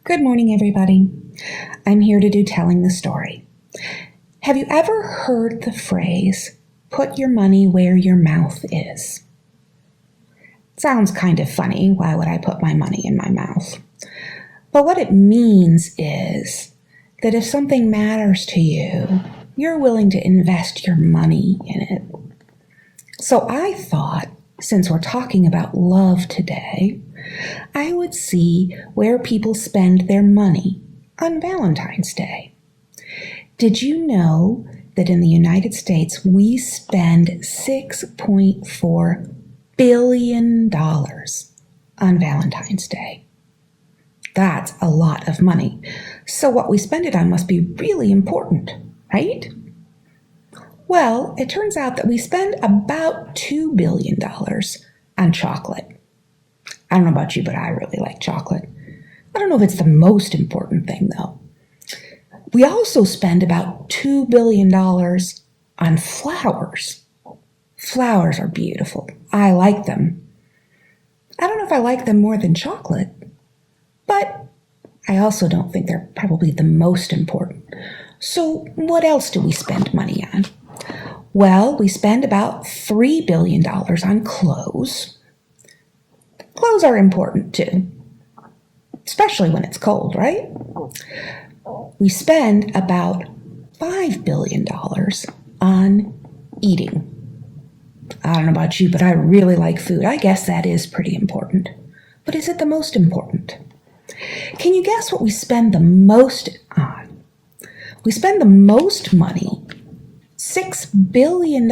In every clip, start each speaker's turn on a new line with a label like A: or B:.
A: Good morning, everybody. I'm here to do Telling the Story. Have you ever heard the phrase, put your money where your mouth is? It sounds kind of funny. Why would I put my money in my mouth? But what it means is that if something matters to you, you're willing to invest your money in it. So I thought, since we're talking about love today, I would see where people spend their money on Valentine's Day. Did you know that in the United States we spend $6.4 billion on Valentine's Day? That's a lot of money. So what we spend it on must be really important, right? Well, it turns out that we spend about $2 billion on chocolate. I don't know about you, but I really like chocolate. I don't know if it's the most important thing, though. We also spend about $2 billion on flowers. Flowers are beautiful. I like them. I don't know if I like them more than chocolate, but I also don't think they're probably the most important. So what else do we spend money on? Well, we spend about $3 billion on clothes. Clothes are important too, especially when it's cold, right? We spend about $5 billion on eating. I don't know about you, but I really like food. I guess that is pretty important. But is it the most important? Can you guess what we spend the most on? We spend the most money, $6 billion,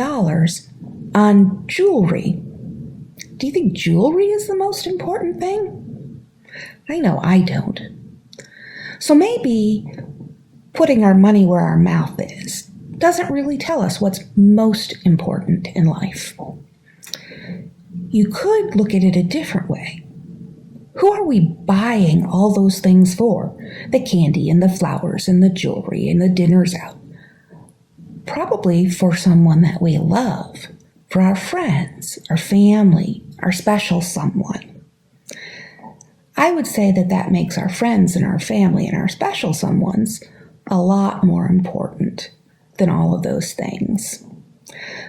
A: on jewelry. Do you think jewelry is the most important thing? I know I don't. So maybe putting our money where our mouth is doesn't really tell us what's most important in life. You could look at it a different way. Who are we buying all those things for? The candy and the flowers and the jewelry and the dinners out. Probably for someone that we love, for our friends, our family, our special someone. I would say that makes our friends and our family and our special someones a lot more important than all of those things.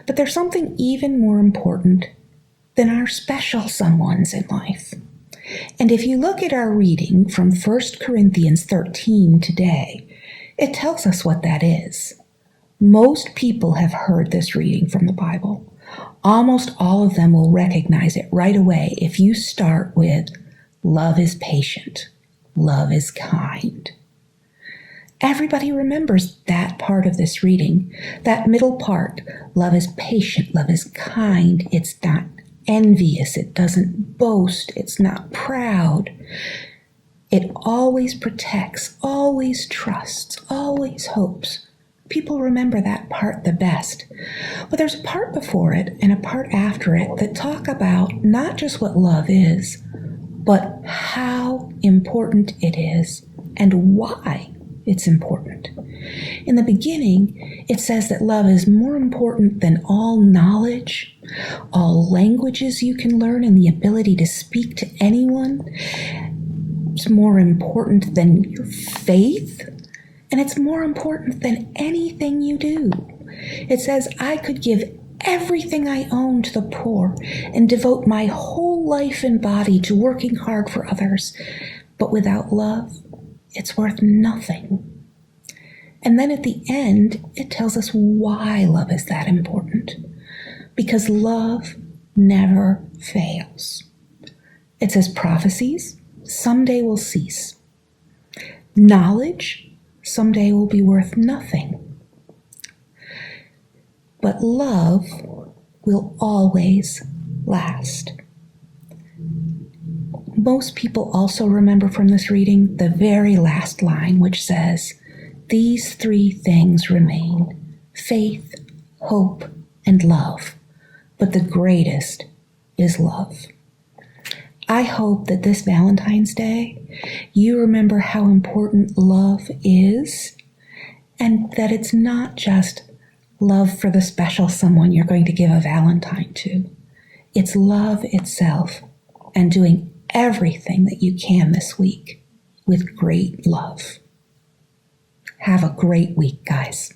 A: But there's something even more important than our special someones in life. And if you look at our reading from 1 Corinthians 13 today, it tells us what that is. Most people have heard this reading from the Bible. Almost all of them will recognize it right away if you start with, love is patient, love is kind. Everybody remembers that part of this reading, that middle part. Love is patient, love is kind, it's not envious, it doesn't boast, it's not proud. It always protects, always trusts, always hopes. People remember that part the best. But there's a part before it and a part after it that talk about not just what love is, but how important it is and why it's important. In the beginning, it says that love is more important than all knowledge, all languages you can learn, and the ability to speak to anyone. It's more important than your faith. And it's more important than anything you do. It says, I could give everything I own to the poor and devote my whole life and body to working hard for others. But without love, it's worth nothing. And then at the end, it tells us why love is that important. Because love never fails. It says prophecies someday will cease. Knowledge someday will be worth nothing. But love will always last. Most people also remember from this reading the very last line, which says, these three things remain, faith, hope, and love. But the greatest is love. I hope that this Valentine's Day, you remember how important love is, and that it's not just love for the special someone you're going to give a Valentine to. It's love itself, and doing everything that you can this week with great love. Have a great week, guys.